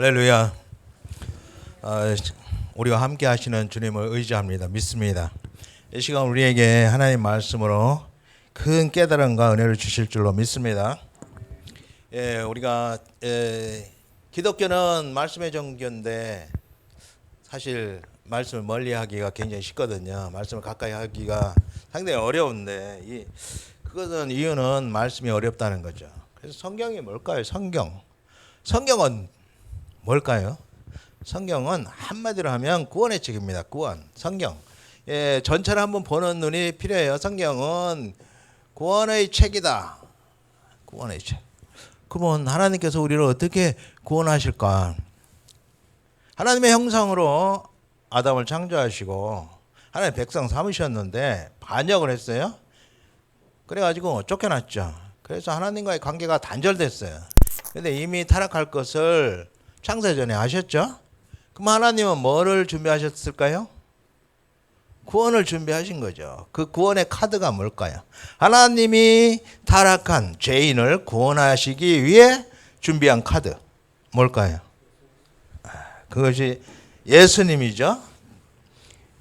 할렐루야. 우리와 함께 하시는 주님을 의지합니다. 믿습니다. 이 시간 우리에게 하나님 말씀으로 큰 깨달음과 은혜를 주실 줄로 믿습니다. 우리가 기독교는 말씀의 종교인데 사실 말씀을 멀리하기가 굉장히 쉽거든요. 말씀을 가까이 하기가 상당히 어려운데 그것은 이유는 말씀이 어렵다는 거죠. 그래서 성경이 뭘까요? 성경은 뭘까요? 성경은 한마디로 하면 구원의 책입니다. 구원, 성경. 전체를 한번 보는 눈이 필요해요. 성경은 구원의 책이다. 구원의 책. 그러면 하나님께서 우리를 어떻게 구원하실까? 하나님의 형상으로 아담을 창조하시고 하나님 백성 삼으셨는데 반역을 했어요. 그래가지고 쫓겨났죠. 그래서 하나님과의 관계가 단절됐어요. 근데 이미 타락할 것을 창세전에 아셨죠? 그럼 하나님은 뭐를 준비하셨을까요? 구원을 준비하신 거죠. 그 구원의 카드가 뭘까요? 하나님이 타락한 죄인을 구원하시기 위해 준비한 카드 뭘까요? 그것이 예수님이죠.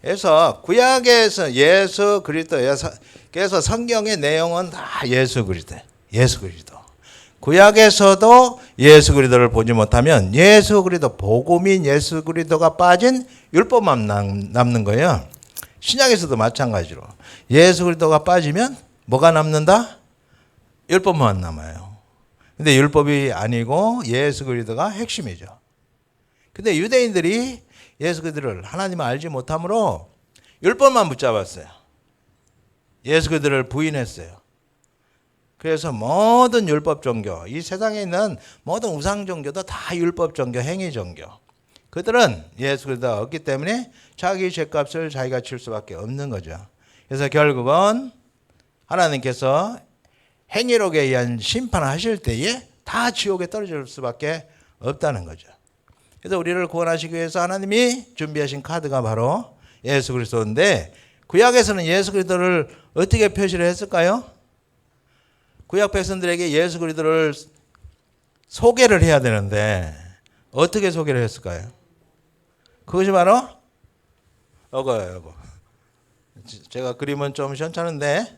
그래서 구약에서 예수 그리스도에서 성경의 내용은 다 예수 그리스도. 구약에서도 예수 그리스도를 보지 못하면 예수 그리스도 복음인 예수 그리스도가 빠진 율법만 남는 거예요. 신약에서도 마찬가지로 예수 그리스도가 빠지면 뭐가 남는다? 율법만 남아요. 근데 율법이 아니고 예수 그리스도가 핵심이죠. 근데 유대인들이 예수 그리스도를 하나님을 알지 못함으로 율법만 붙잡았어요. 예수 그리스도를 부인했어요. 그래서 모든 율법 종교, 이 세상에 있는 모든 우상 종교도 다 율법 종교, 행위 종교. 그들은 예수 그리스도가 없기 때문에 자기 죄값을 자기가 칠 수밖에 없는 거죠. 그래서 결국은 하나님께서 행위록에 의한 심판을 하실 때에 다 지옥에 떨어질 수밖에 없다는 거죠. 그래서 우리를 구원하시기 위해서 하나님이 준비하신 카드가 바로 예수 그리스도인데 구약에서는 예수 그리스도를 어떻게 표시를 했을까요? 구약 백성들에게 예수 그리스도를 소개를 해야 되는데 어떻게 소개를 했을까요? 그것이 바로 이거. 제가 그림은 좀 시원찮은데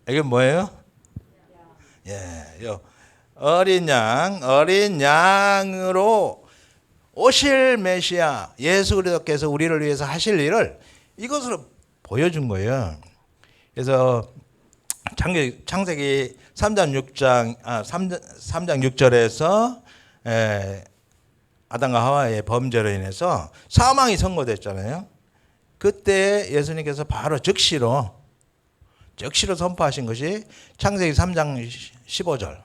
이게 뭐예요? 어린 양으로 오실 메시아 예수 그리스도께서 우리를 위해서 하실 일을 이것으로 보여준 거예요. 그래서 창세기 3장 6절에서 아담과 하와의 범죄로 인해서 사망이 선고됐잖아요. 그때 예수님께서 바로 즉시로 선포하신 것이 창세기 3장 15절.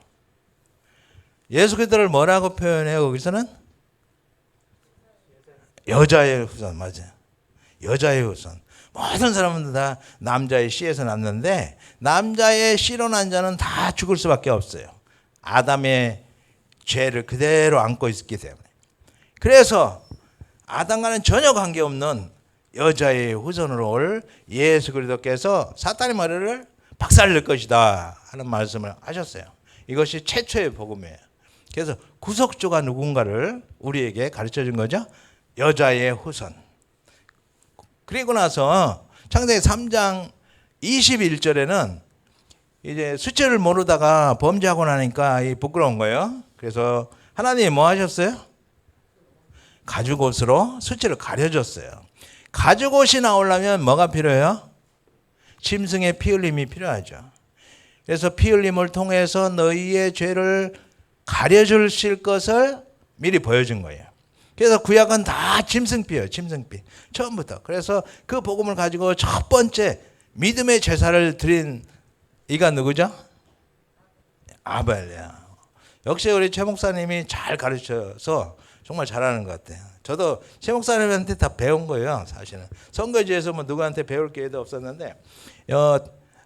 예수 그리스도를 뭐라고 표현해요? 거기서는 여자의 후손. 맞아요. 여자의 후손. 모든 사람은 다 남자의 씨에서 났는데 남자의 씨로 난 자는 다 죽을 수밖에 없어요. 아담의 죄를 그대로 안고 있기 때문에. 그래서 아담과는 전혀 관계없는 여자의 후손으로 올 예수 그리스도께서 사탄의 머리를 박살낼 것이다 하는 말씀을 하셨어요. 이것이 최초의 복음이에요. 그래서 구속주가 누군가를 우리에게 가르쳐 준 거죠. 여자의 후손. 그리고 나서 창세기 3장 21절에는 이제 수치를 모르다가 범죄하고 나니까 부끄러운 거예요. 그래서 하나님이 뭐 하셨어요? 가죽옷으로 수치를 가려줬어요. 가죽옷이 나오려면 뭐가 필요해요? 짐승의 피 흘림이 필요하죠. 그래서 피 흘림을 통해서 너희의 죄를 가려주실 것을 미리 보여준 거예요. 그래서 구약은 다 짐승피예요. 짐승피. 처음부터. 그래서 그 복음을 가지고 첫 번째 믿음의 제사를 드린 이가 누구죠? 아벨이야. 역시 우리 최 목사님이 잘 가르쳐서 정말 잘하는 것 같아요. 저도 최 목사님한테 다 배운 거예요. 사실은. 선거지에서 뭐 누구한테 배울 기회도 없었는데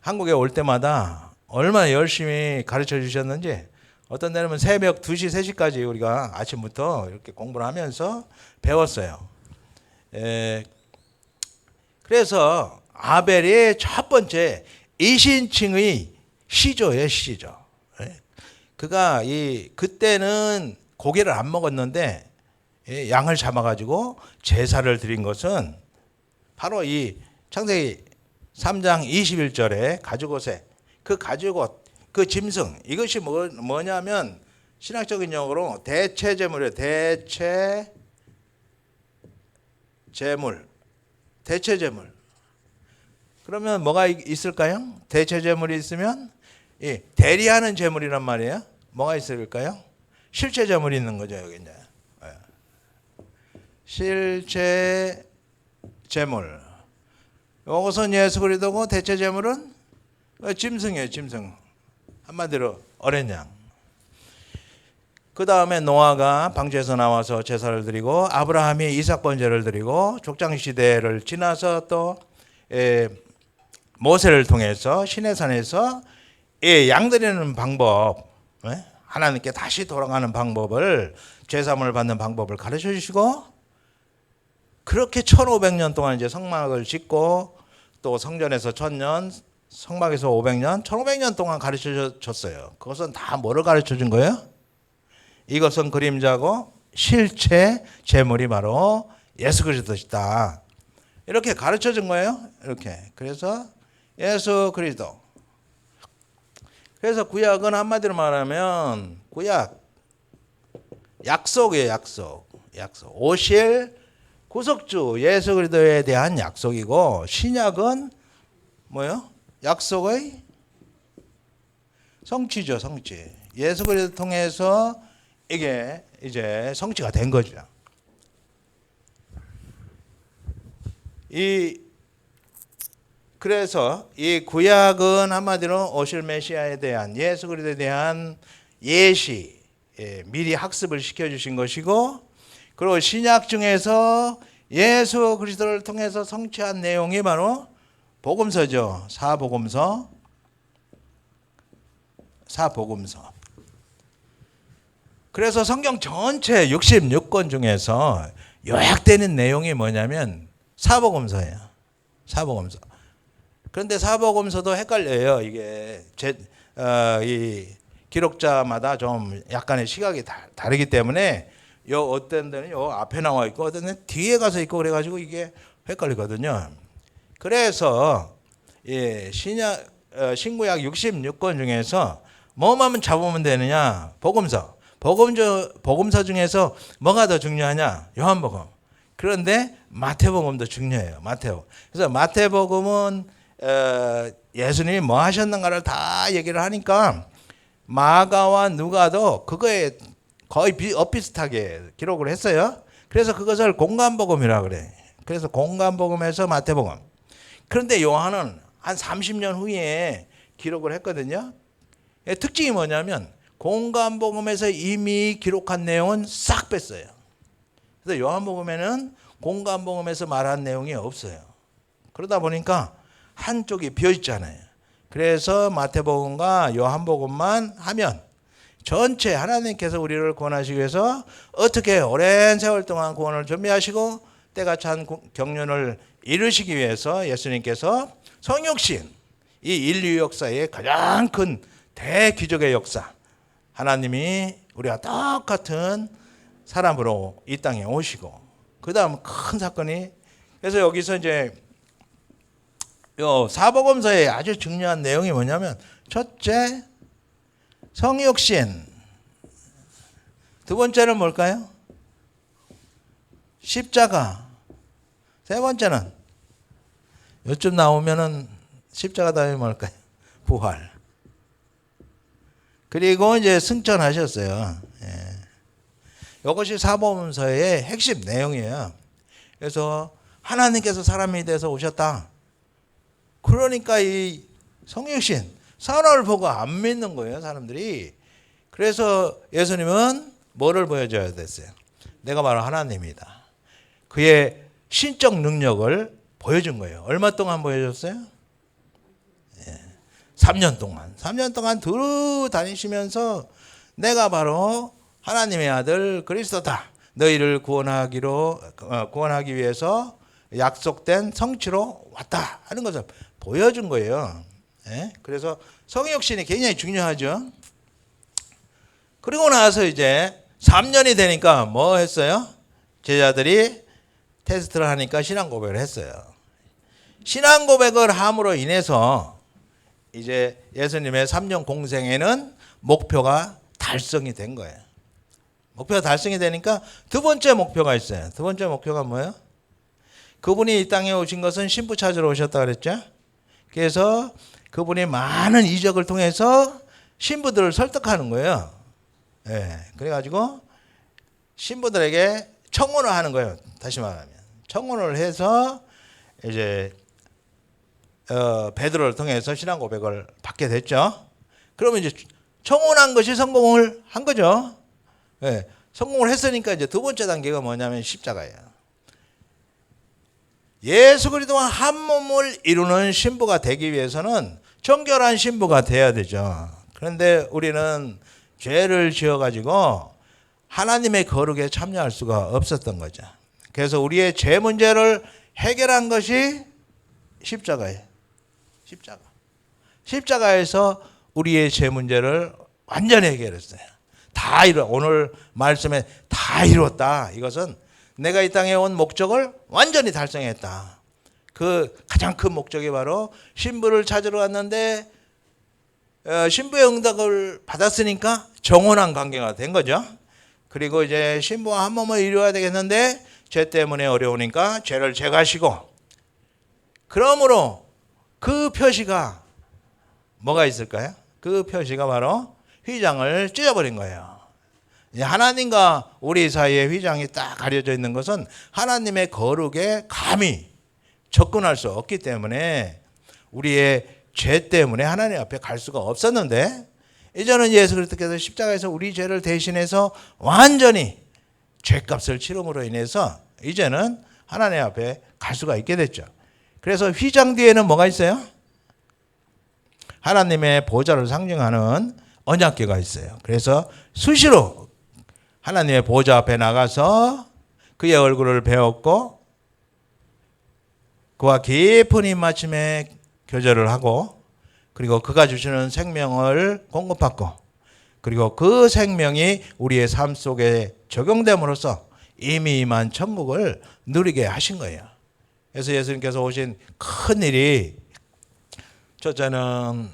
한국에 올 때마다 얼마나 열심히 가르쳐 주셨는지 어떤 데는 새벽 2시, 3시까지 우리가 아침부터 이렇게 공부를 하면서 배웠어요. 그래서 아벨이 첫 번째 이신칭의 시조예요. 시조. 그가 그때는 고기를 안 먹었는데 양을 잡아가지고 제사를 드린 것은 바로 이 창세기 3장 21절에 가죽옷에 그 가죽옷, 그 짐승, 이것이 뭐냐면 신학적인 용어로 대체 제물이에요. 대체 제물. 그러면 뭐가 있을까요? 대체 제물이 있으면 대리하는 제물이란 말이에요. 뭐가 있을까요? 실체 제물이 있는 거죠, 여기 이제. 실체 제물. 이것은 예수 그리스도고 대체 제물은 짐승이에요, 짐승. 한마디로 어린 양. 그 다음에 노아가 방주에서 나와서 제사를 드리고 아브라함이 이삭 번제를 드리고 족장 시대를 지나서 또 모세를 통해서 시내산에서 양 드리는 방법, 하나님께 다시 돌아가는 방법을, 제사물을 받는 방법을 가르쳐 주시고, 그렇게 1500년 동안 이제 성막을 짓고 또 성전에서 1000년, 성막에서 500년, 1500년 동안 가르쳐 줬어요. 그것은 다 뭐를 가르쳐 준 거예요? 이것은 그림자고 실체 제물이 바로 예수 그리스도시다. 이렇게 가르쳐 준 거예요. 이렇게. 그래서 예수 그리스도. 그래서 구약은 한마디로 말하면 구약 약속이에요. 약속. 오실 구속주 예수 그리스도에 대한 약속이고, 신약은 뭐요? 약속의 성취죠. 성취. 예수 그리스도 통해서 이게 이제 성취가 된 거죠. 그래서 이 구약은 한마디로 오실 메시아에 대한, 예수 그리스도에 대한 예시, 미리 학습을 시켜주신 것이고, 그리고 신약 중에서 예수 그리스도를 통해서 성취한 내용이 바로 복음서죠. 사복음서. 그래서 성경 전체 66권 중에서 요약되는 내용이 뭐냐면 사복음서예요. 사복음서. 그런데 사복음서도 헷갈려요. 이게 이 기록자마다 좀 약간의 시각이 다르기 때문에 어떤 데는 앞에 나와 있고 어떤 데는 뒤에 가서 있고 그래가지고 이게 헷갈리거든요. 그래서 신구약 66권 중에서 뭐만 잡으면 되느냐? 복음서 중에서 뭐가 더 중요하냐? 요한복음. 그런데 마태복음도 중요해요. 마태복음. 그래서 마태복음은 예수님이 뭐 하셨는가를 다 얘기를 하니까 마가와 누가도 그거에 거의 엇비슷하게 기록을 했어요. 그래서 그것을 공간복음이라고 그래. 그래서 공간복음에서 마태복음. 그런데 요한은 한 30년 후에 기록을 했거든요. 특징이 뭐냐면 공간복음에서 이미 기록한 내용은 싹 뺐어요. 그래서 요한복음에는 공간복음에서 말한 내용이 없어요. 그러다 보니까 한쪽이 비어있잖아요. 그래서 마태복음과 요한복음만 하면 전체 하나님께서 우리를 구원하시기 위해서 어떻게 오랜 세월 동안 구원을 준비하시고 때가 찬 경륜을 이루시기 위해서 예수님께서 성육신, 이 인류 역사의 가장 큰 대기적의 역사, 하나님이 우리가 똑같은 사람으로 이 땅에 오시고, 그 다음 큰 사건이, 그래서 여기서 이제 요 사복음서의 아주 중요한 내용이 뭐냐면, 첫째 성육신, 두 번째는 뭘까요? 십자가, 세 번째는 요즘 나오면은 십자가 다음에 뭘까요? 부활. 그리고 이제 승천하셨어요. 이것이 사복음서의 핵심 내용이에요. 그래서 하나님께서 사람이 돼서 오셨다. 그러니까 이 성육신, 사람을 보고 안 믿는 거예요, 사람들이. 그래서 예수님은 뭐를 보여줘야 됐어요? 내가 바로 하나님이다. 그의 신적 능력을 보여준 거예요. 얼마 동안 보여줬어요? 3년 동안. 3년 동안 두루 다니시면서 내가 바로 하나님의 아들 그리스도다. 너희를 구원하기 위해서 약속된 성취로 왔다 하는 것을 보여준 거예요. 그래서 성육신이 굉장히 중요하죠. 그리고 나서 이제 3년이 되니까 뭐 했어요? 제자들이 테스트를 하니까 신앙 고백을 했어요. 신앙 고백을 함으로 인해서 이제 예수님의 3년 공생에는 목표가 달성이 된 거예요. 목표가 달성이 되니까 두 번째 목표가 있어요. 두 번째 목표가 뭐예요? 그분이 이 땅에 오신 것은 신부 찾으러 오셨다 그랬죠? 그래서 그분이 많은 이적을 통해서 신부들을 설득하는 거예요. 예, 그래가지고 신부들에게 청혼을 하는 거예요. 다시 말하면 청혼을 해서 이제 베드로를 통해서 신앙 고백을 받게 됐죠. 그러면 이제 청혼한 것이 성공을 한 거죠. 예, 성공을 했으니까 이제 두 번째 단계가 뭐냐면 십자가예요. 예수 그리스도와 한 몸을 이루는 신부가 되기 위해서는 정결한 신부가 돼야 되죠. 그런데 우리는 죄를 지어가지고 하나님의 거룩에 참여할 수가 없었던 거죠. 그래서 우리의 죄 문제를 해결한 것이 십자가예요. 십자가에서 우리의 죄 문제를 완전히 해결했어요. 오늘 말씀에 다 이뤘다. 이것은 내가 이 땅에 온 목적을 완전히 달성했다. 그 가장 큰 목적이 바로 신부를 찾으러 왔는데 신부의 응답을 받았으니까 정혼한 관계가 된 거죠. 그리고 이제 신부와 한 몸을 이루어야 되겠는데 죄 때문에 어려우니까 죄를 제거하시고, 그러므로 그 표시가 뭐가 있을까요? 그 표시가 바로 휘장을 찢어버린 거예요. 하나님과 우리 사이에 휘장이 딱 가려져 있는 것은 하나님의 거룩에 감히 접근할 수 없기 때문에 우리의 죄 때문에 하나님 앞에 갈 수가 없었는데, 이제는 예수 그리스도께서 십자가에서 우리 죄를 대신해서 완전히 죄값을 치름으로 인해서 이제는 하나님 앞에 갈 수가 있게 됐죠. 그래서 휘장 뒤에는 뭐가 있어요? 하나님의 보좌를 상징하는 언약궤가 있어요. 그래서 수시로 하나님의 보좌 앞에 나가서 그의 얼굴을 배웠고 그와 깊은 입맞춤에 교제를 하고, 그리고 그가 주시는 생명을 공급받고, 그리고 그 생명이 우리의 삶 속에 적용됨으로써 이미 임한 천국을 누리게 하신 거예요. 그래서 예수님께서 오신 큰 일이, 첫째는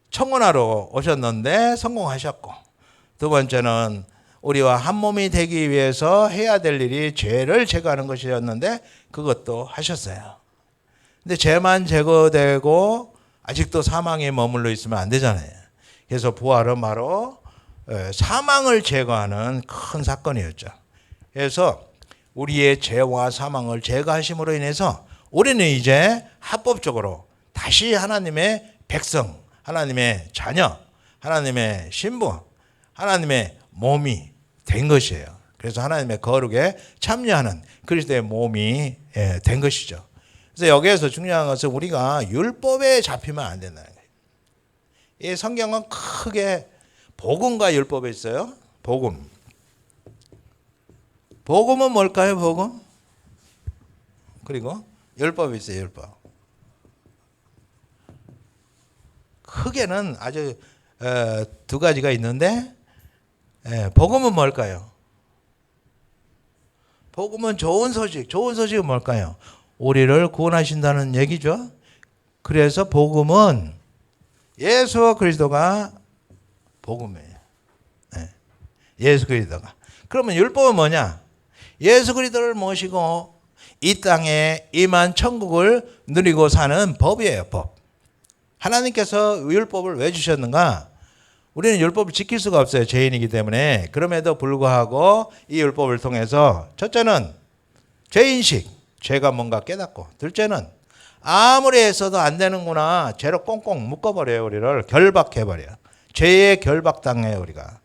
청혼하러 오셨는데 성공하셨고, 두 번째는 우리와 한 몸이 되기 위해서 해야 될 일이 죄를 제거하는 것이었는데 그것도 하셨어요. 근데 죄만 제거되고 아직도 사망에 머물러 있으면 안 되잖아요. 그래서 부활은 바로 사망을 제거하는 큰 사건이었죠. 그래서 우리의 죄와 사망을 제거하심으로 인해서 우리는 이제 합법적으로 다시 하나님의 백성, 하나님의 자녀, 하나님의 신부, 하나님의 몸이 된 것이에요. 그래서 하나님의 거룩에 참여하는 그리스도의 몸이 된 것이죠. 그래서 여기에서 중요한 것은 우리가 율법에 잡히면 안 된다는 거예요. 이 성경은 크게 복음과 율법이 있어요. 복음. 복음은 뭘까요? 복음. 그리고 율법이 있어요. 율법. 크게는 아주 두 가지가 있는데, 복음은 뭘까요? 복음은 좋은 소식. 좋은 소식은 뭘까요? 우리를 구원하신다는 얘기죠. 그래서 복음은 예수 그리스도가 복음이에요. 예수 그리스도가. 그러면 율법은 뭐냐? 예수 그리스도를 모시고 이 땅에 임한 천국을 누리고 사는 법이에요. 법. 하나님께서 율법을 왜 주셨는가? 우리는 율법을 지킬 수가 없어요. 죄인이기 때문에. 그럼에도 불구하고 이 율법을 통해서 첫째는 죄인식, 죄가 뭔가 깨닫고, 둘째는 아무리 했어도 안 되는구나, 죄로 꽁꽁 묶어버려요. 우리를 결박해버려요. 죄에 결박당해요. 우리가.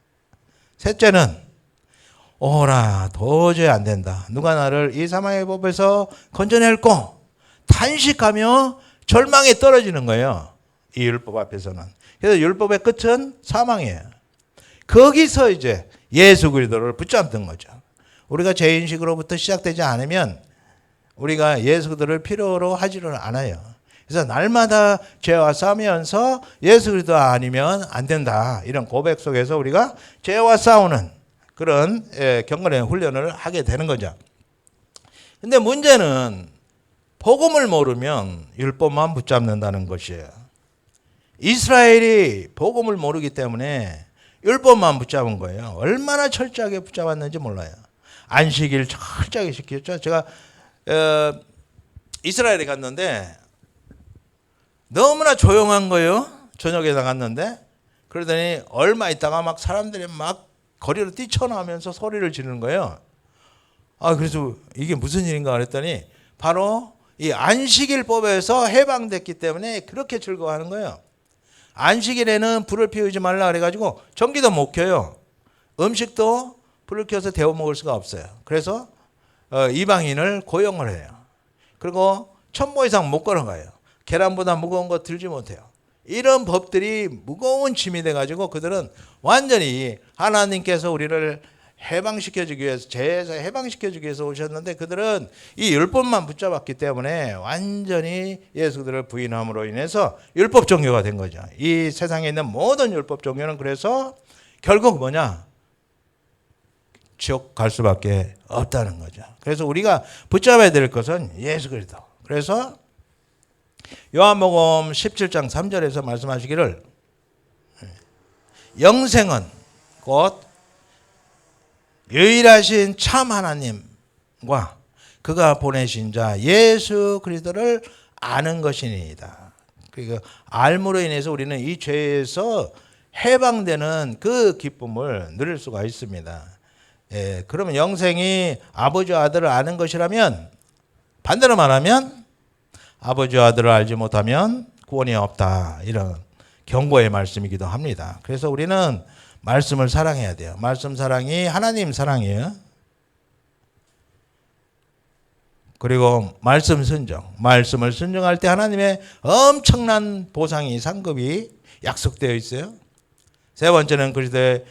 셋째는 오라, 도저히 안 된다, 누가 나를 이 사망의 법에서 건져낼꼬, 탄식하며 절망에 떨어지는 거예요. 이 율법 앞에서는. 그래서 율법의 끝은 사망이에요. 거기서 이제 예수 그리스도를 붙잡는 거죠. 우리가 죄인식으로부터 시작되지 않으면 우리가 예수 그리스도를 필요로 하지를 않아요. 그래서 날마다 죄와 싸우면서 예수 그리스도 아니면 안 된다. 이런 고백 속에서 우리가 죄와 싸우는 그런 경건의 훈련을 하게 되는 거죠. 근데 문제는 복음을 모르면 율법만 붙잡는다는 것이에요. 이스라엘이 복음을 모르기 때문에 율법만 붙잡은 거예요. 얼마나 철저하게 붙잡았는지 몰라요. 안식일 철저하게 지켰죠. 제가 이스라엘에 갔는데 너무나 조용한 거예요. 저녁에 나갔는데 그러더니 얼마 있다가 막 사람들이 막 거리로 뛰쳐나오면서 소리를 지르는 거예요. 그래서 이게 무슨 일인가 그랬더니 바로 이 안식일법에서 해방됐기 때문에 그렇게 즐거워하는 거예요. 안식일에는 불을 피우지 말라 그래가지고 전기도 못 켜요. 음식도 불을 켜서 데워 먹을 수가 없어요. 그래서 이방인을 고용을 해요. 그리고 1000보 이상 못 걸어가요. 계란보다 무거운 거 들지 못해요. 이런 법들이 무거운 짐이 돼가지고 그들은 완전히 하나님께서 우리를 해방시켜주기 위해서, 죄에서 해방시켜주기 위해서 오셨는데 그들은 이 율법만 붙잡았기 때문에 완전히 예수 그들을 부인함으로 인해서 율법 종교가 된 거죠. 이 세상에 있는 모든 율법 종교는 그래서 결국 뭐냐? 지옥 갈 수밖에 없다는 거죠. 그래서 우리가 붙잡아야 될 것은 예수 그리스도. 그래서 요한복음 17장 3절에서 말씀하시기를 영생은 곧 유일하신 참 하나님과 그가 보내신 자 예수 그리스도를 아는 것이니이다. 그러니까 알므로 인해서 우리는 이 죄에서 해방되는 그 기쁨을 누릴 수가 있습니다. 그러면 영생이 아버지와 아들을 아는 것이라면 반대로 말하면 아버지와 아들을 알지 못하면 구원이 없다. 이런 경고의 말씀이기도 합니다. 그래서 우리는 말씀을 사랑해야 돼요. 말씀 사랑이 하나님 사랑이에요. 그리고 말씀 순종. 말씀을 순종할 때 하나님의 엄청난 보상이 상급이 약속되어 있어요. 세 번째는 그리스도의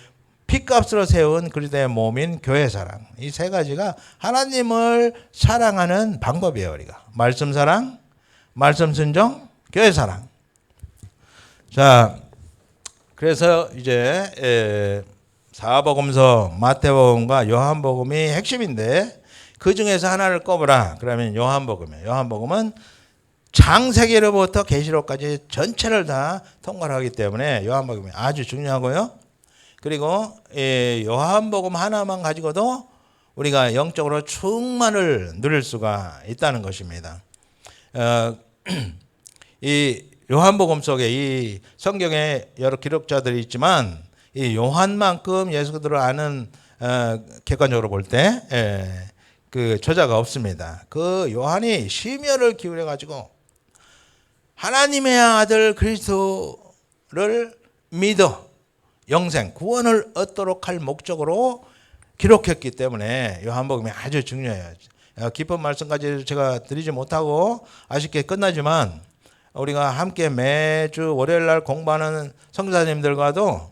피값으로 세운 그리스도의 몸인 교회 사랑. 이 세 가지가 하나님을 사랑하는 방법이에요. 우리가 말씀 사랑, 말씀 순종, 교회 사랑. 자, 그래서 이제 사복음서 마태복음과 요한복음이 핵심인데 그 중에서 하나를 꼽으라. 그러면 요한복음이에요. 요한복음은 창세기로부터 계시록까지 전체를 다 통괄하기 때문에 요한복음이 아주 중요하고요. 그리고 요한복음 하나만 가지고도 우리가 영적으로 충만을 누릴 수가 있다는 것입니다. 이 요한복음 속에 이 성경에 여러 기록자들이 있지만 이 요한만큼 예수 그리스도를 아는 객관적으로 볼 때 그 저자가 없습니다. 그 요한이 심혈을 기울여 가지고 하나님의 아들 그리스도를 믿어 영생 구원을 얻도록 할 목적으로 기록했기 때문에 요한복음이 아주 중요해요. 깊은 말씀까지 제가 드리지 못하고 아쉽게 끝나지만 우리가 함께 매주 월요일 날 공부하는 성사님들과도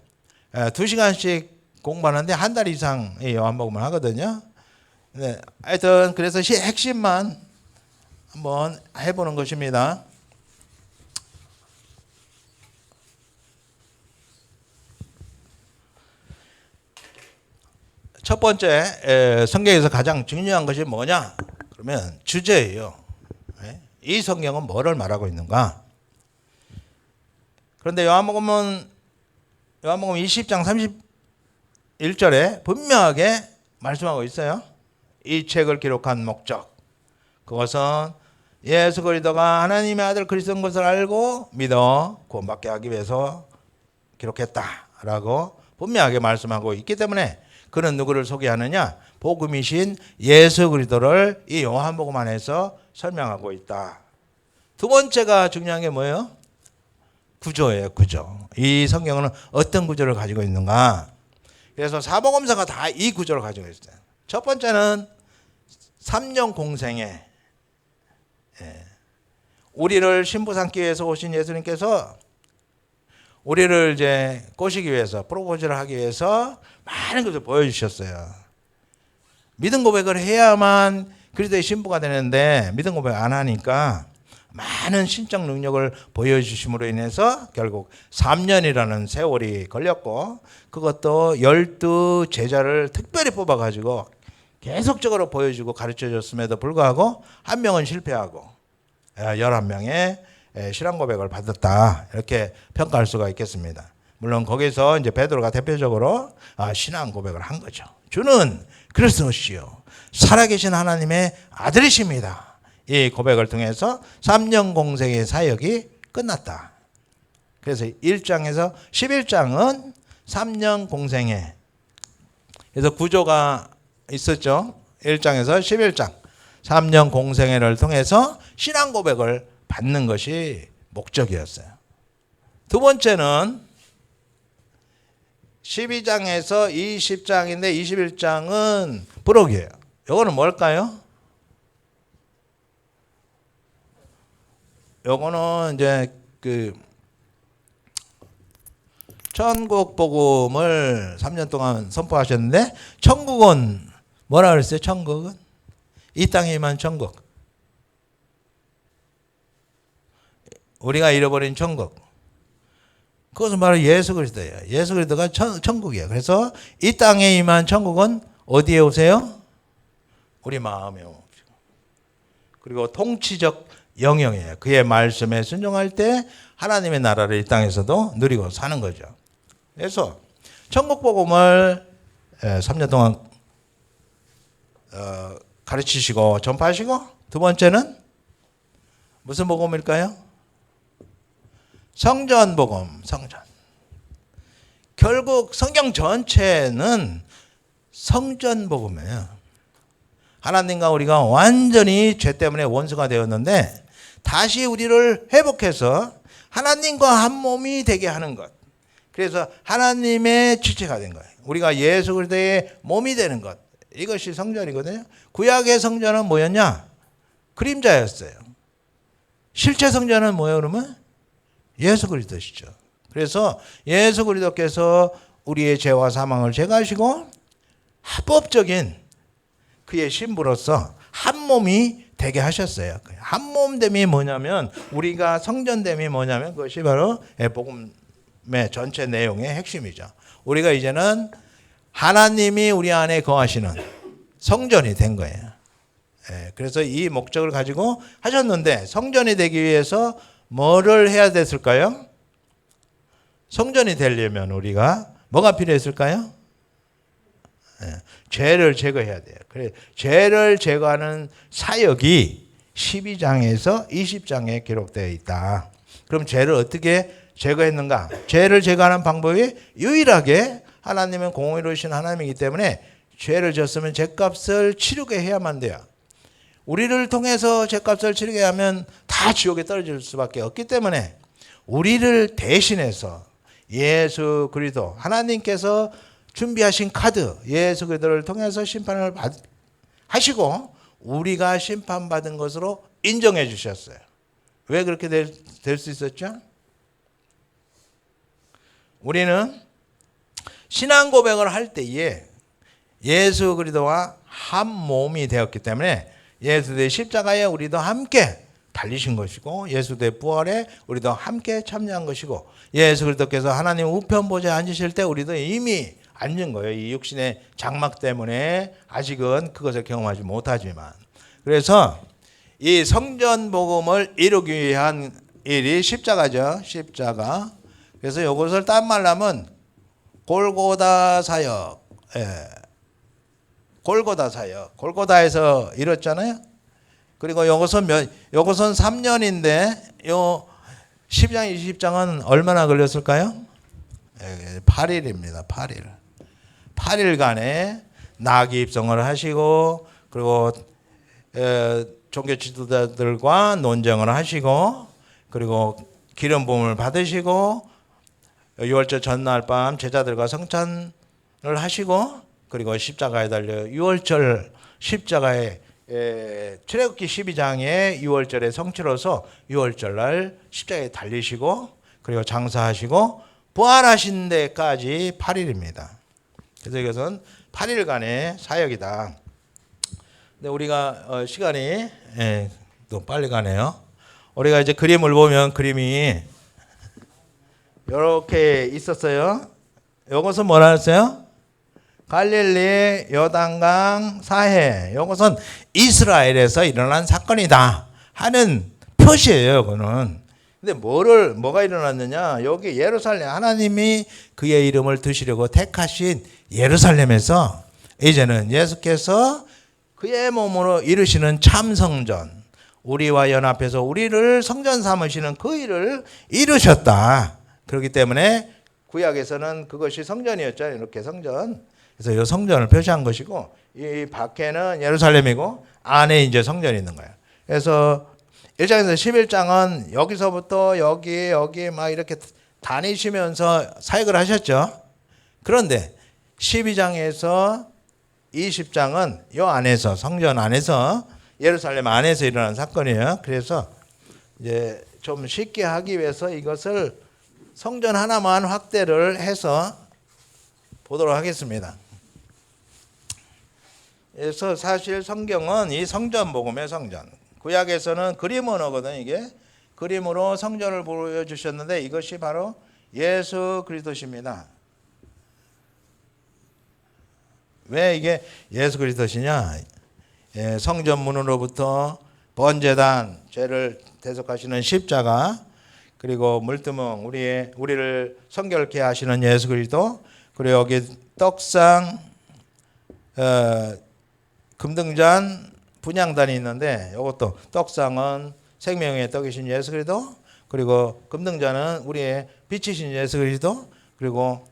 2시간씩 공부하는데 한 달 이상 요한복음을 하거든요. 네, 하여튼 그래서 핵심만 한번 해보는 것입니다. 첫 번째 성경에서 가장 중요한 것이 뭐냐? 그러면 주제예요. 이 성경은 뭐를 말하고 있는가? 그런데 요한복음 20장 31절에 분명하게 말씀하고 있어요. 이 책을 기록한 목적. 그것은 예수 그리스도가 하나님의 아들 그리스도인 것을 알고 믿어 구원받게 하기 위해서 기록했다라고 분명하게 말씀하고 있기 때문에 그는 누구를 소개하느냐? 복음이신 예수 그리스도를 이 요한복음 안에서 설명하고 있다. 두 번째가 중요한 게 뭐예요? 구조예요. 구조. 이 성경은 어떤 구조를 가지고 있는가? 그래서 사복음서가 다 이 구조를 가지고 있어요. 첫 번째는 삼년 공생에 우리를 신부 삼기 위해서 오신 예수님께서 우리를 이제 꼬시기 위해서 프로포즈를 하기 위해서 많은 것을 보여주셨어요. 믿음 고백을 해야만 그리스도의 신부가 되는데 믿음 고백 안 하니까 많은 신적 능력을 보여주심으로 인해서 결국 3년이라는 세월이 걸렸고, 그것도 12 제자를 특별히 뽑아가지고 계속적으로 보여주고 가르쳐줬음에도 불구하고 한 명은 실패하고 11명의 신앙 고백을 받았다, 이렇게 평가할 수가 있겠습니다. 물론 거기서 이제 베드로가 대표적으로 신앙 고백을 한 거죠. 주는 그리스도시요 살아계신 하나님의 아들이십니다. 이 고백을 통해서 3년 공생의 사역이 끝났다. 그래서 1장에서 11장은 3년 공생회, 그래서 구조가 있었죠. 1장에서 11장 3년 공생회를 통해서 신앙 고백을 받는 것이 목적이었어요. 두 번째는 12장에서 20장인데 21장은 부록이에요. 요거는 뭘까요? 요거는 이제 그 천국 복음을 3년 동안 선포하셨는데, 천국은 뭐라 그랬어요? 천국은 이 땅에 임한 천국, 우리가 잃어버린 천국, 그것은 바로 예수 그리스도예요. 예수 그리스도가 천국이에요. 그래서 이 땅에 임한 천국은 어디에 오세요? 우리 마음에 오세요. 그리고 통치적 영역이에요. 그의 말씀에 순종할 때 하나님의 나라를 이 땅에서도 누리고 사는 거죠. 그래서 천국 복음을 3년 동안 가르치시고 전파하시고, 두 번째는 무슨 복음일까요? 성전 복음, 성전. 결국 성경 전체는 성전 복음이에요. 하나님과 우리가 완전히 죄 때문에 원수가 되었는데 다시 우리를 회복해서 하나님과 한 몸이 되게 하는 것. 그래서 하나님의 지체가 된 거예요. 우리가 예수 그리스도의 몸이 되는 것. 이것이 성전이거든요. 구약의 성전은 뭐였냐? 그림자였어요. 실제 성전은 뭐예요, 그러면? 예수 그리스도시죠. 그래서 예수 그리스도께서 우리의 죄와 사망을 제거하시고 합법적인 그의 신부로서 한 몸이 되게 하셨어요. 한 몸됨이 뭐냐면, 우리가 성전됨이 뭐냐면, 그것이 바로 복음의 전체 내용의 핵심이죠. 우리가 이제는 하나님이 우리 안에 거하시는 성전이 된 거예요. 그래서 이 목적을 가지고 하셨는데, 성전이 되기 위해서 뭐를 해야 됐을까요? 성전이 되려면 우리가 뭐가 필요했을까요? 죄를 제거해야 돼요. 그래, 죄를 제거하는 사역이 12장에서 20장에 기록되어 있다. 그럼 죄를 어떻게 제거했는가? 죄를 제거하는 방법이 유일하게, 하나님은 공의로우신 하나님이기 때문에 죄를 졌으면 죄값을 치르게 해야만 돼요. 우리를 통해서 죄값을 치르게 하면 다 지옥에 떨어질 수밖에 없기 때문에, 우리를 대신해서 예수 그리스도, 하나님께서 준비하신 카드, 예수 그리스도를 통해서 심판을 하시고 우리가 심판받은 것으로 인정해 주셨어요. 왜 그렇게 될 수 있었죠? 우리는 신앙 고백을 할 때에 예수 그리스도와 한 몸이 되었기 때문에 예수의 십자가에 우리도 함께 달리신 것이고, 예수의 부활에 우리도 함께 참여한 것이고, 예수 그리스도께서 하나님 우편 보좌에 앉으실 때 우리도 이미 앉은 거예요. 이 육신의 장막 때문에 아직은 그것을 경험하지 못하지만. 그래서 이 성전 복음을 이루기 위한 일이 십자가죠. 십자가. 그래서 이것을 딴 말로 하면 골고다 사역. 골고다 사역. 골고다에서 이뤘잖아요. 그리고 요것은 3년인데 요 10장 20장은 얼마나 걸렸을까요? 8일입니다. 8일. 8일간에 나귀 입성을 하시고, 그리고 종교 지도자들과 논쟁을 하시고, 그리고 기름 부음을 받으시고, 유월절 전날 밤 제자들과 성찬을 하시고, 그리고 십자가에 달려 유월절 십자가에 출애굽기 12장의 유월절의 성취로서 유월절날 십자가에 달리시고, 그리고 장사하시고 부활하신 데까지 8일입니다. 그래서 이것은 8일간의 사역이다. 근데 우리가 시간이 또 빨리 가네요. 우리가 이제 그림을 보면 그림이 이렇게 있었어요. 이것은 뭐라 했어요? 갈릴리 요단강 사해. 이것은 이스라엘에서 일어난 사건이다 하는 표시예요. 그거는. 근데 뭐가 일어났느냐? 여기 예루살렘, 하나님이 그의 이름을 두시려고 택하신 예루살렘에서 이제는 예수께서 그의 몸으로 이루시는 참성전, 우리와 연합해서 우리를 성전 삼으시는 그 일을 이루셨다. 그렇기 때문에 구약에서는 그것이 성전이었죠. 이렇게 성전. 그래서 이 성전을 표시한 것이고, 이 밖에는 예루살렘이고 안에 이제 성전이 있는 거예요. 그래서 1장에서 11장은 여기서부터 여기 막 이렇게 다니시면서 사역을 하셨죠. 그런데 12장에서 20장은 이 안에서, 성전 안에서, 예루살렘 안에서 일어난 사건이에요. 그래서 이제 좀 쉽게 하기 위해서 이것을 성전 하나만 확대를 해서 보도록 하겠습니다. 그래서 사실 성경은 이 성전 복음의 성전. 구약에서는 그림 언어거든. 이게 그림으로 성전을 보여주셨는데 이것이 바로 예수 그리스도십니다. 왜 이게 예수 그리스도시냐? 성전 문으로부터 번제단, 죄를 대속하시는 십자가, 그리고 물두멍, 우리를 성결케 하시는 예수 그리스도, 그리고 여기 떡상, 금등잔, 분향단이 있는데 이것도 떡상은 생명의 떡이신 예수 그리스도, 그리고 금등잔은 우리의 빛이신 예수 그리스도, 그리고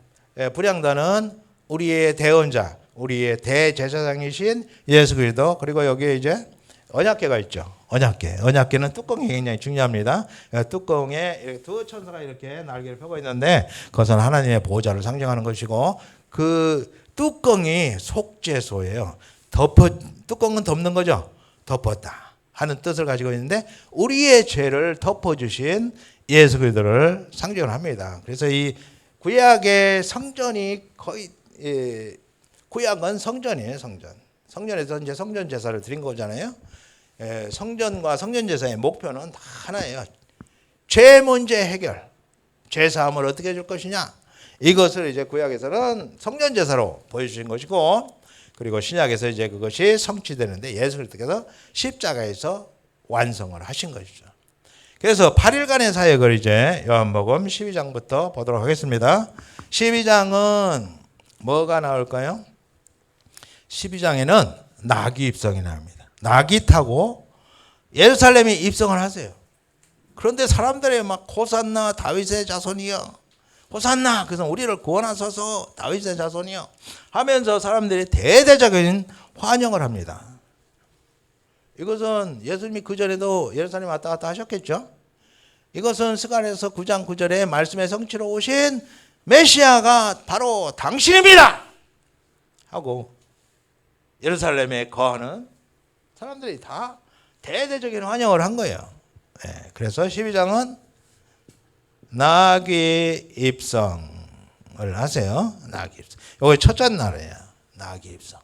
분향단은 우리의 대언자, 우리의 대제사장이신 예수 그리스도, 그리고 여기에 이제 언약궤가 있죠. 언약궤는 뚜껑이 굉장히 중요합니다. 뚜껑에 이렇게 두 천사가 이렇게 날개를 펴고 있는데 그것은 하나님의 보좌를 상징하는 것이고, 그 뚜껑이 속죄소예요. 뚜껑은 덮는 거죠. 덮었다 하는 뜻을 가지고 있는데 우리의 죄를 덮어주신 예수 그리스도를 상징을 합니다. 그래서 이 구약의 성전이 거의 구약은 성전이에요. 성전에서 이제 성전 제사를 드린 거잖아요. 성전과 성전 제사의 목표는 다 하나예요. 죄 문제 해결, 죄 사함을 어떻게 해줄 것이냐. 이것을 이제 구약에서는 성전 제사로 보여주신 것이고, 그리고 신약에서 이제 그것이 성취되는데 예수 그리스도께서 십자가에서 완성을 하신 것이죠. 그래서 8일간의 사역을 이제 요한복음 12장부터 보도록 하겠습니다. 12장은 뭐가 나올까요? 12장에는 나귀 입성이 나옵니다. 나귀 타고 예루살렘에 입성을 하세요. 그런데 사람들이 막 호산나 다윗의 자손이여, 호산나, 그래서 우리를 구원하소서 다윗의 자손이여 하면서 사람들이 대대적인 환영을 합니다. 이것은 예수님이 그전에도 예루살렘 왔다 갔다 하셨겠죠. 이것은 스가랴서 9장 9절에 말씀의 성취로 오신 메시아가 바로 당신입니다 하고 예루살렘에 거하는 사람들이 다 대대적인 환영을 한 거예요. 그래서 12장은 나귀 입성을 하세요. 나귀 입성. 이게 첫째 날이에요. 나귀 입성.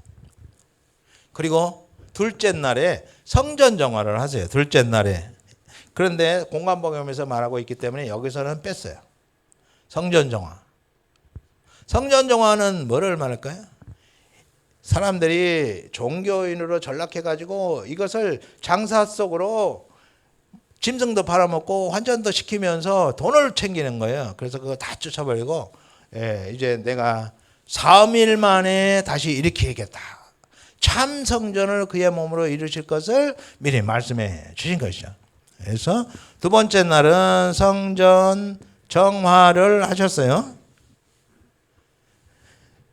그리고 둘째 날에 성전 정화를 하세요. 둘째 날에. 그런데 공관복음에서 말하고 있기 때문에 여기서는 뺐어요. 성전 정화. 성전 정화는 뭐를 말할까요? 사람들이 종교인으로 전락해가지고 이것을 장사 속으로 짐승도 팔아먹고 환전도 시키면서 돈을 챙기는 거예요. 그래서 그거 다 쫓아버리고, 이제 내가 3일 만에 다시 일으키겠다. 참 성전을 그의 몸으로 이루실 것을 미리 말씀해 주신 것이죠. 그래서 두 번째 날은 성전 정화를 하셨어요.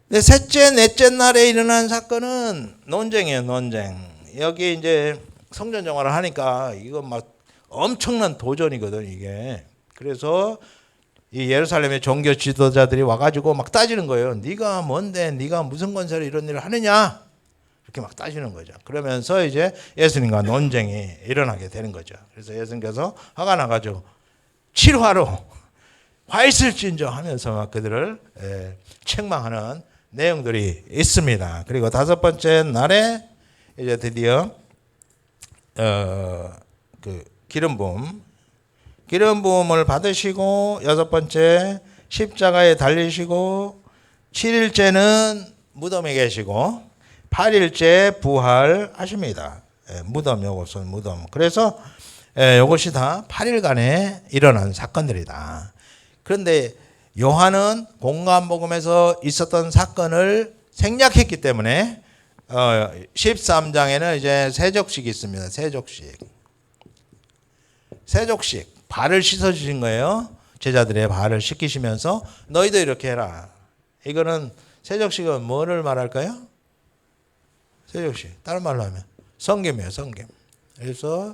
근데 셋째, 넷째 날에 일어난 사건은 논쟁이에요, 논쟁. 여기 이제 성전 정화를 하니까 이거 막 엄청난 도전이거든, 이게. 그래서 이 예루살렘의 종교 지도자들이 와가지고 막 따지는 거예요. 네가 뭔데, 네가 무슨 권세로 이런 일을 하느냐? 이렇게 막 따지는 거죠. 그러면서 이제 예수님과 논쟁이 일어나게 되는 거죠. 그래서 예수님께서 화가 나가지고 7화로 화 있을진저 하면서 막 그들을 책망하는 내용들이 있습니다. 그리고 다섯 번째 날에 이제 드디어 그 기름 부음 기름 부음을 받으시고, 여섯 번째 십자가에 달리시고, 7일째는 무덤에 계시고, 8일째 부활하십니다. 무덤, 요것은 무덤. 그래서 요것이 다 8일간에 일어난 사건들이다. 그런데 요한은 공관복음에서 있었던 사건을 생략했기 때문에 13장에는 이제 세족식이 있습니다. 세족식. 발을 씻어주신 거예요. 제자들의 발을 씻기시면서 너희도 이렇게 해라. 이거는 세족식은 뭐를 말할까요? 세족식. 다른 말로 하면 성김이에요. 성김. 그래서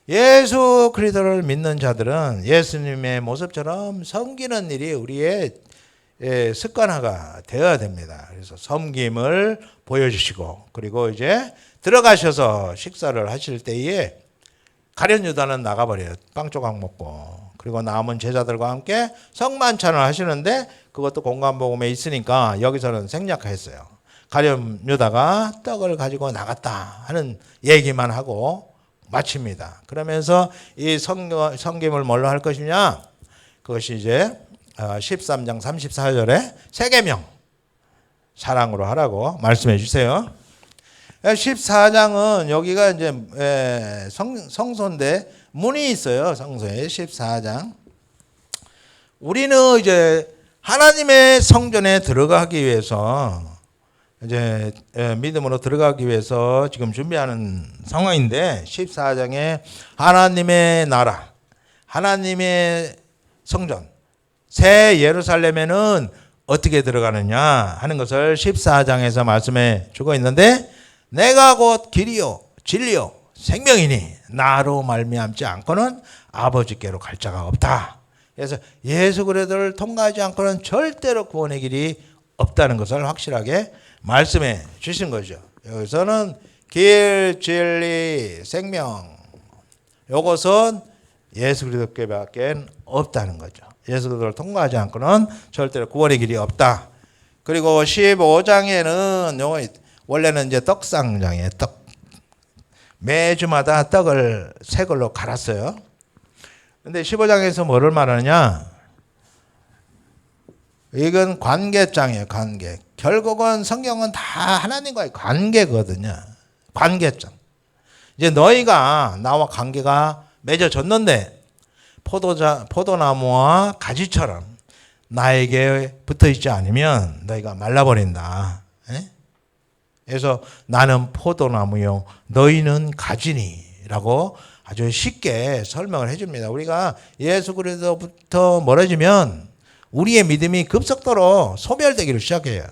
예수 그리스도를 믿는 자들은 예수님의 모습처럼 섬기는 일이 우리의 습관화가 되어야 됩니다. 그래서 섬김을 보여주시고, 그리고 이제 들어가셔서 식사를 하실 때에 가룟 유다는 나가버려요. 빵 조각 먹고. 그리고 남은 제자들과 함께 성만찬을 하시는데 그것도 공관복음에 있으니까 여기서는 생략했어요. 가룟 유다가 떡을 가지고 나갔다 하는 얘기만 하고 마칩니다. 그러면서 이 섬김을 뭘로 할 것이냐? 그것이 이제 13장 34절에 세계명 사랑으로 하라고 말씀해 주세요. 14장은 여기가 이제 성소인데 문이 있어요. 성소에 14장. 우리는 이제 하나님의 성전에 들어가기 위해서 이제 믿음으로 들어가기 위해서 지금 준비하는 상황인데, 14장에 하나님의 나라, 하나님의 성전, 새 예루살렘에는 어떻게 들어가느냐 하는 것을 14장에서 말씀해 주고 있는데, 내가 곧 길이요 진리요 생명이니 나로 말미암지 않고는 아버지께로 갈 자가 없다. 그래서 예수 그리스도를 통과하지 않고는 절대로 구원의 길이 없다는 것을 확실하게 말씀해 주신 거죠. 여기서는 길, 진리, 생명, 이것은 예수 그리스도께밖에 없다는 거죠. 예수 그리스도를 통과하지 않고는 절대로 구원의 길이 없다. 그리고 15장에는 원래는 이제 떡상장이에요. 매주마다 떡을 새 걸로 갈았어요. 근데 15장에서 뭐를 말하느냐? 이건 관계장이에요. 관계. 결국은 성경은 다 하나님과의 관계거든요. 관계장. 이제 너희가 나와 관계가 맺어졌는데 포도나무와 가지처럼 나에게 붙어 있지 않으면 너희가 말라버린다. 그래서 나는 포도나무요 너희는 가지니라고 아주 쉽게 설명을 해줍니다. 우리가 예수 그리스도부터 멀어지면 우리의 믿음이 급속도로 소멸되기를 시작해요.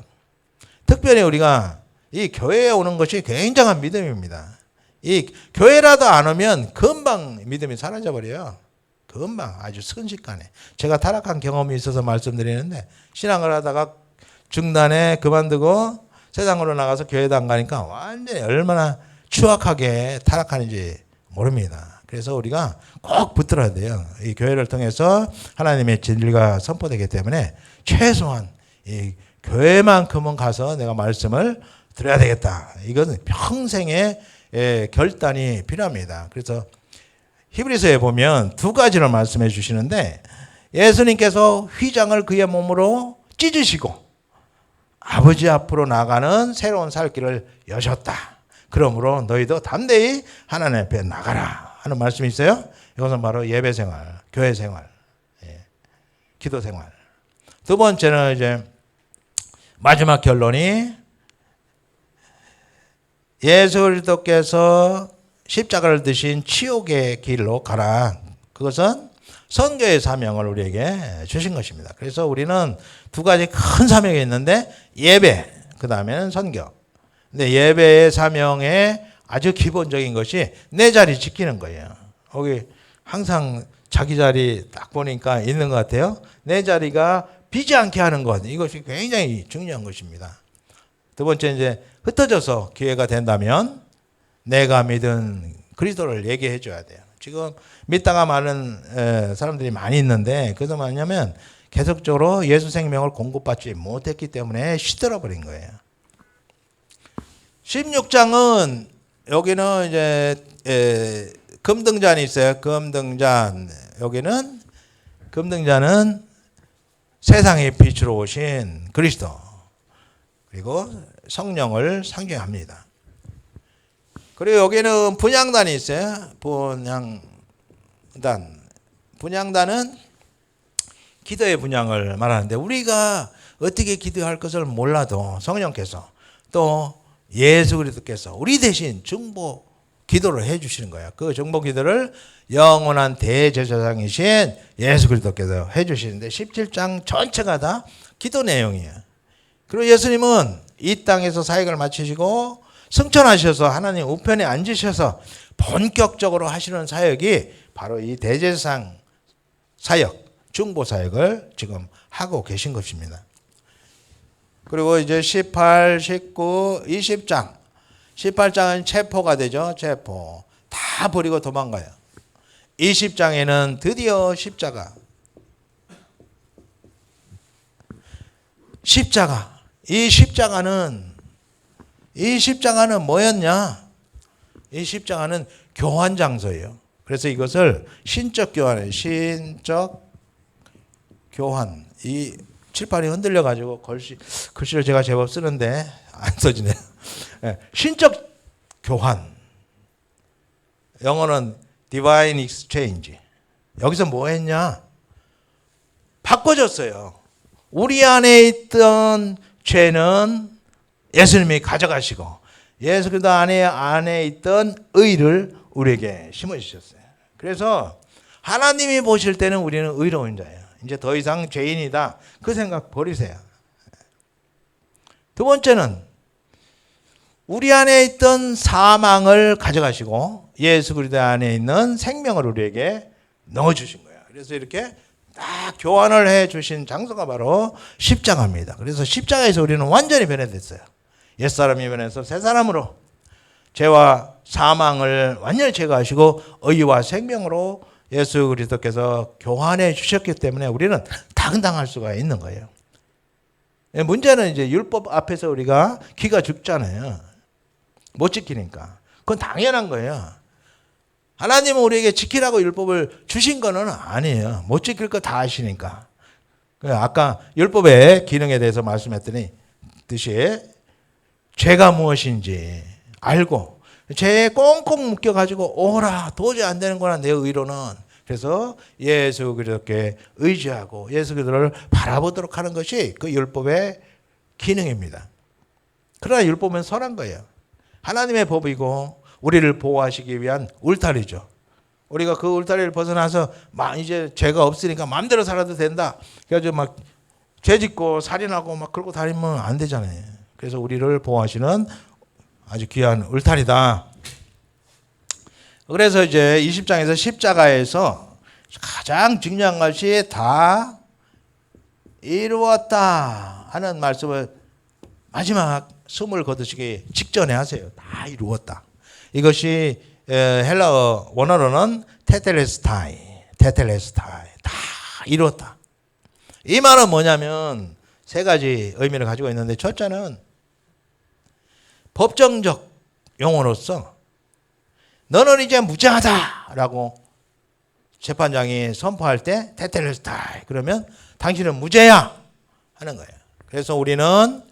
특별히 우리가 이 교회에 오는 것이 굉장한 믿음입니다. 이 교회라도 안 오면 금방 믿음이 사라져버려요. 금방 아주 순식간에. 제가 타락한 경험이 있어서 말씀드리는데, 신앙을 하다가 중단에 그만두고 세상으로 나가서 교회도 안 가니까 완전히 얼마나 추악하게 타락하는지 모릅니다. 그래서 우리가 꼭 붙들어야 돼요. 이 교회를 통해서 하나님의 진리가 선포되기 때문에 최소한 이 교회만큼은 가서 내가 말씀을 드려야 되겠다. 이건 평생의 결단이 필요합니다. 그래서 히브리서에 보면 두 가지를 말씀해 주시는데, 예수님께서 휘장을 그의 몸으로 찢으시고 아버지 앞으로 나가는 새로운 살 길을 여셨다. 그러므로 너희도 담대히 하나님 앞에 나가라 하는 말씀이 있어요. 이것은 바로 예배 생활, 교회 생활, 기도 생활. 두 번째는 이제 마지막 결론이 예수 그리스도께서 십자가를 드신 치욕의 길로 가라. 그것은 선교의 사명을 우리에게 주신 것입니다. 그래서 우리는 두 가지 큰 사명이 있는데, 예배, 그 다음에는 선교. 근데 예배의 사명의 아주 기본적인 것이 내 자리 지키는 거예요. 거기 항상 자기 자리 딱 보니까 있는 것 같아요. 내 자리가 비지 않게 하는 것. 이것이 굉장히 중요한 것입니다. 두 번째, 이제 흩어져서 기회가 된다면 내가 믿은 그리스도를 얘기해 줘야 돼요. 지금 믿다가 많은 사람들이 많이 있는데, 그것은 뭐냐면 계속적으로 예수 생명을 공급받지 못했기 때문에 시들어 버린 거예요. 16장은 여기는 이제 금등잔이 있어요. 금등잔. 여기는 금등잔은 세상의 빛으로 오신 그리스도 그리고 성령을 상징합니다. 그리고 여기는 분향단이 있어요. 분향단. 분향단은 기도의 분향을 말하는데 우리가 어떻게 기도할 것을 몰라도 성령께서 또 예수 그리스도께서 우리 대신 중보 기도를 해 주시는 거예요. 그 중보 기도를 영원한 대제사장이신 예수 그리스도께서 해 주시는데 17장 전체가 다 기도 내용이에요. 그리고 예수님은 이 땅에서 사역을 마치시고 승천하셔서 하나님 우편에 앉으셔서 본격적으로 하시는 사역이 바로 이 대제사장 사역, 중보 사역을 지금 하고 계신 것입니다. 그리고 이제 18, 19, 20장. 18장은 체포가 되죠. 체포. 다 버리고 도망가요. 20장에는 드디어 십자가. 십자가. 이 십자가는 뭐였냐? 이 십자가는 교환 장소예요. 그래서 이것을 신적 교환이에요. 신적 교환. 이 칠판이 흔들려 가지고 글씨를 제가 제법 쓰는데 안 써지네요. 신적 교환. 영어는 divine exchange. 여기서 뭐 했냐? 바꿔줬어요. 우리 안에 있던 죄는 예수님이 가져가시고 예수 그리스도 안에 있던 의를 우리에게 심어주셨어요. 그래서 하나님이 보실 때는 우리는 의로운 자예요. 이제 더 이상 죄인이다. 그 생각 버리세요. 두 번째는 우리 안에 있던 사망을 가져가시고 예수 그리스도 안에 있는 생명을 우리에게 넣어주신 거예요. 그래서 이렇게 딱 교환을 해주신 장소가 바로 십자가입니다. 그래서 십자가에서 우리는 완전히 변해됐어요. 옛사람이 변해서 새사람으로 죄와 사망을 완전히 제거하시고 의와 생명으로 예수 그리스도께서 교환해 주셨기 때문에 우리는 당당할 수가 있는 거예요. 문제는 이제 율법 앞에서 우리가 기가 죽잖아요. 못 지키니까. 그건 당연한 거예요. 하나님은 우리에게 지키라고 율법을 주신 거는 아니에요. 못 지킬 거 다 아시니까. 아까 율법의 기능에 대해서 말씀했더니 듯이 죄가 무엇인지 알고 죄에 꽁꽁 묶여가지고 오라 도저히 안 되는 거나 내 의로는 그래서 예수 그리스도께 의지하고 예수 그리스도를 바라보도록 하는 것이 그 율법의 기능입니다. 그러나 율법은 선한 거예요. 하나님의 법이고 우리를 보호하시기 위한 울타리죠. 우리가 그 울타리를 벗어나서 이제 죄가 없으니까 마음대로 살아도 된다. 그래가지고 막 죄짓고 살인하고 막 그러고 다니면 안 되잖아요. 그래서 우리를 보호하시는 아주 귀한 울타리다. 그래서 이제 20장에서 십자가에서 가장 중요한 것이 다 이루었다 하는 말씀을 마지막 숨을 거두시기 직전에 하세요. 다 이루었다. 이것이 헬라어 원어로는 테텔레스타이 다 이루었다. 이 말은 뭐냐면 세 가지 의미를 가지고 있는데 첫째는 법정적 용어로서 너는 이제 무죄하다라고 재판장이 선포할 때 테텔레스타이 그러면 당신은 무죄야 하는 거예요. 그래서 우리는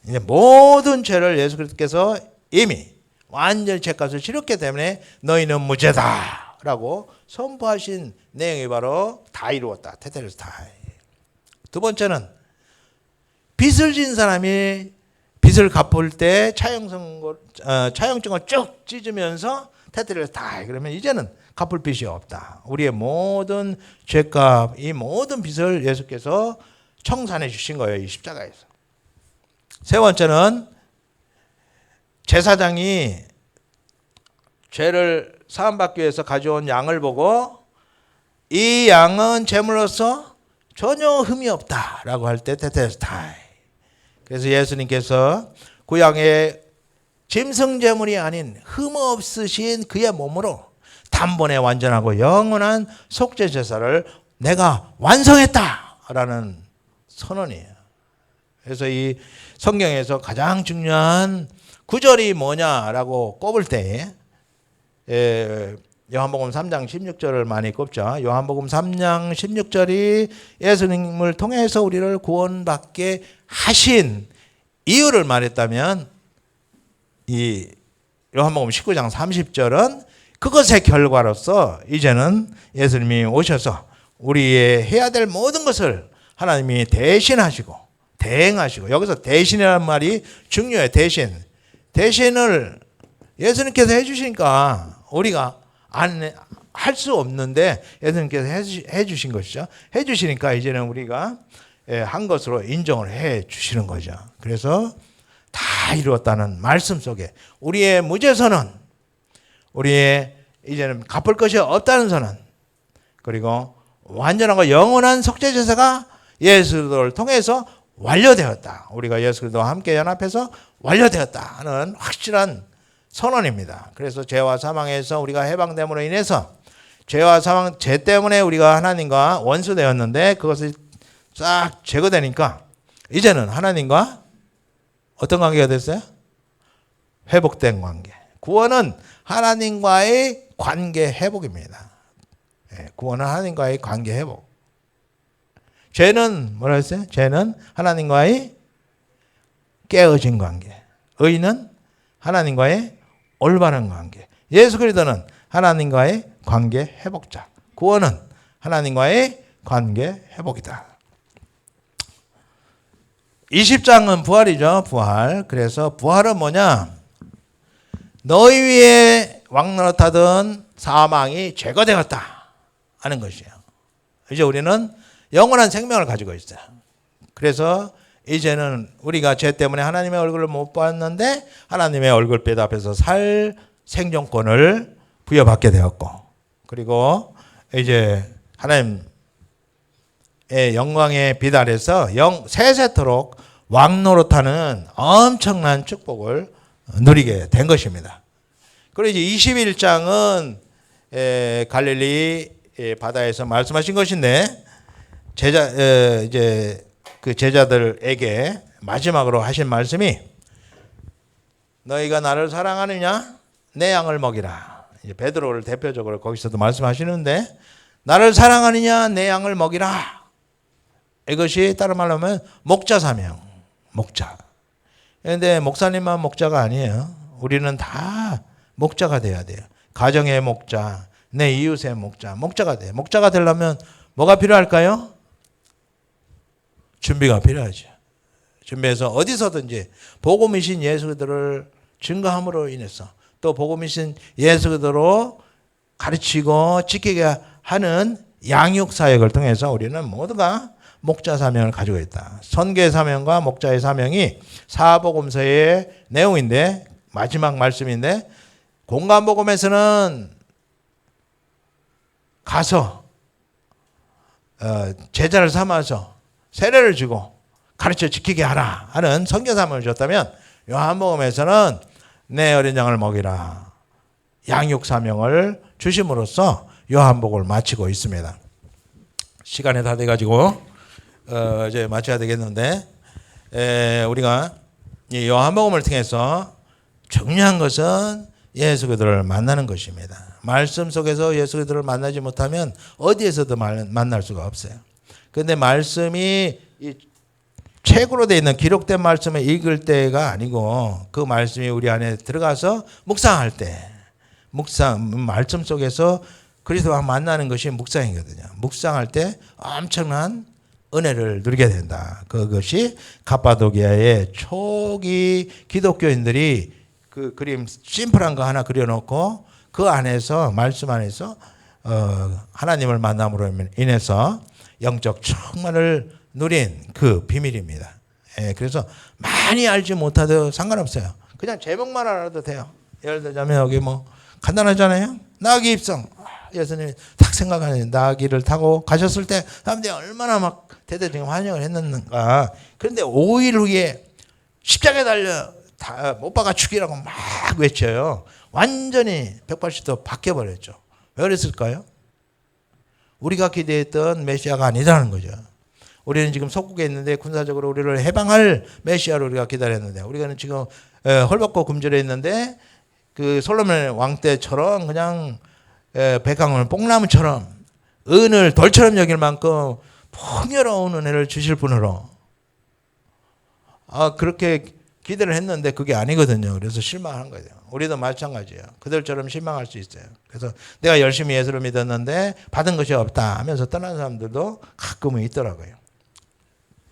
이제 모든 죄를 예수 그리스도께서 이미 완전히 죄값을 치렀기 때문에 너희는 무죄다라고 선포하신 내용이 바로 다 이루었다. 테텔레스타이. 두 번째는 빚을 진 사람이 빚을 갚을 때 차용증을 쭉 찢으면서 테텔레스타이 그러면 이제는 갚을 빚이 없다. 우리의 모든 죄값, 이 모든 빚을 예수께서 청산해 주신 거예요. 이 십자가에서. 세 번째는 제사장이 죄를 사함받기 위해서 가져온 양을 보고 이 양은 제물로서 전혀 흠이 없다라고 할 때 테텔레스타이. 그래서 예수님께서 그 양의 짐승제물이 아닌 흠 없으신 그의 몸으로 단번에 완전하고 영원한 속죄제사를 내가 완성했다라는 선언이에요. 그래서 이 성경에서 가장 중요한 구절이 뭐냐라고 꼽을 때에 요한복음 3장 16절을 많이 꼽죠. 요한복음 3장 16절이 예수님을 통해서 우리를 구원받게 하신 이유를 말했다면 이 요한복음 19장 30절은 그것의 결과로서 이제는 예수님이 오셔서 우리의 해야 될 모든 것을 하나님이 대신하시고 대행하시고, 여기서 대신이라는 말이 중요해요. 대신을 예수님께서 해주시니까 우리가 할 수 없는데 예수님께서 해주신 것이죠. 해주시니까 이제는 우리가 한 것으로 인정을 해주시는 거죠. 그래서 다 이루었다는 말씀 속에 우리의 무죄선언, 우리의 이제는 갚을 것이 없다는 선언, 그리고 완전하고 영원한 속죄제사가 예수 그리스도를 통해서 완료되었다. 우리가 예수 그리스도와 함께 연합해서 완료되었다 하는 확실한 선언입니다. 그래서 죄와 사망에서 우리가 해방됨으로 인해서 죄와 사망, 죄 때문에 우리가 하나님과 원수되었는데 그것이 싹 제거되니까 이제는 하나님과 어떤 관계가 됐어요? 회복된 관계. 구원은 하나님과의 관계 회복입니다. 구원은 하나님과의 관계 회복. 죄는 뭐라 했어요? 죄는 하나님과의 깨어진 관계. 의는 하나님과의 올바른 관계. 예수 그리스도는 하나님과의 관계 회복자. 구원은 하나님과의 관계 회복이다. 20장은 부활이죠. 부활. 그래서 부활은 뭐냐? 너희 위에 왕노릇하던 사망이 제거되었다 하는 것이에요. 이제 우리는 영원한 생명을 가지고 있어요. 그래서 이제는 우리가 죄 때문에 하나님의 얼굴을 못 봤는데 하나님의 얼굴빛 앞에서 살 생존권을 부여받게 되었고, 그리고 이제 하나님의 영광의 빛 아래서 세세토록 왕노릇하는 엄청난 축복을 누리게 된 것입니다. 그리고 이제 21장은 갈릴리 바다에서 말씀하신 것인데 이제 그 제자들에게 마지막으로 하신 말씀이 너희가 나를 사랑하느냐? 내 양을 먹이라. 이제 베드로를 대표적으로 거기서도 말씀하시는데 나를 사랑하느냐? 내 양을 먹이라. 이것이 다른 말로 하면 목자 사명. 목자. 그런데 목사님만 목자가 아니에요. 우리는 다 목자가 돼야 돼요. 가정의 목자, 내 이웃의 목자, 목자가 돼요. 목자가 되려면 뭐가 필요할까요? 준비가 필요하죠. 준비해서 어디서든지 복음이신 예수 그리스도를 증거함으로 인해서 또 복음이신 예수 그리스도로 가르치고 지키게 하는 양육 사역을 통해서 우리는 모두가 목자 사명을 가지고 있다. 선교의 사명과 목자의 사명이 사복음서의 내용인데 마지막 말씀인데 공간복음에서는 가서 제자를 삼아서 세례를 주고 가르쳐 지키게 하라 하는 선교 사명을 줬다면 요한복음에서는 내 어린 양을 먹이라 양육 사명을 주심으로써 요한복음을 마치고 있습니다. 시간이 다 돼가지고 이제 마쳐야 되겠는데 우리가 이 요한복음을 통해서 중요한 것은 예수 그리스도를 만나는 것입니다. 말씀 속에서 예수 그리스도를 만나지 못하면 어디에서도 만날 수가 없어요. 그런데 말씀이 이 책으로 되어 있는 기록된 말씀을 읽을 때가 아니고 그 말씀이 우리 안에 들어가서 묵상할 때 말씀 속에서 그리스도와 만나는 것이 묵상이거든요. 묵상할 때 엄청난 은혜를 누리게 된다. 그것이 갑바도기아의 초기 기독교인들이 그 그림 심플한 거 하나 그려놓고 그 안에서 말씀 안에서 하나님을 만남으로 인해서 영적 충만을 누린 그 비밀입니다. 그래서 많이 알지 못해도 상관없어요. 그냥 제목만 알아도 돼요. 예를 들자면 여기 뭐 간단하잖아요. 나귀 입성. 예수님이 딱 생각하는 나귀를 타고 가셨을 때 사람들이 얼마나 막 대대적인 환영을 했는가. 그런데 5일 후에 십자가에 달려 못 박아 죽이라고 막 외쳐요. 완전히 180도 바뀌어버렸죠. 왜 그랬을까요? 우리가 기대했던 메시아가 아니라는 거죠. 우리는 지금 속국에 있는데 군사적으로 우리를 해방할 메시아를 우리가 기다렸는데 우리가 지금 헐벗고 굶주려 있는데 그 솔로몬 왕 때처럼 그냥 백강을 뽕나무처럼 은을 돌처럼 여길 만큼 풍요로운 은혜를 주실 분으로 그렇게 기대를 했는데 그게 아니거든요. 그래서 실망한 거예요. 우리도 마찬가지예요. 그들처럼 실망할 수 있어요. 그래서 내가 열심히 예수를 믿었는데 받은 것이 없다 하면서 떠난 사람들도 가끔은 있더라고요.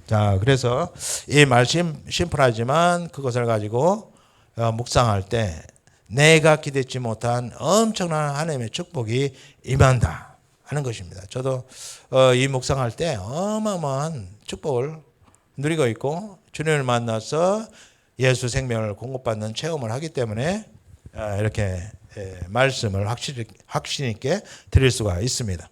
자, 그래서 이 말씀 심플하지만 그것을 가지고 묵상할 때 내가 기대치 못한 엄청난 하나님의 축복이 임한다 하는 것입니다. 저도 이 묵상할 때 어마어마한 축복을 누리고 있고 주님을 만나서 예수 생명을 공급받는 체험을 하기 때문에 이렇게 말씀을 확신 있게 드릴 수가 있습니다.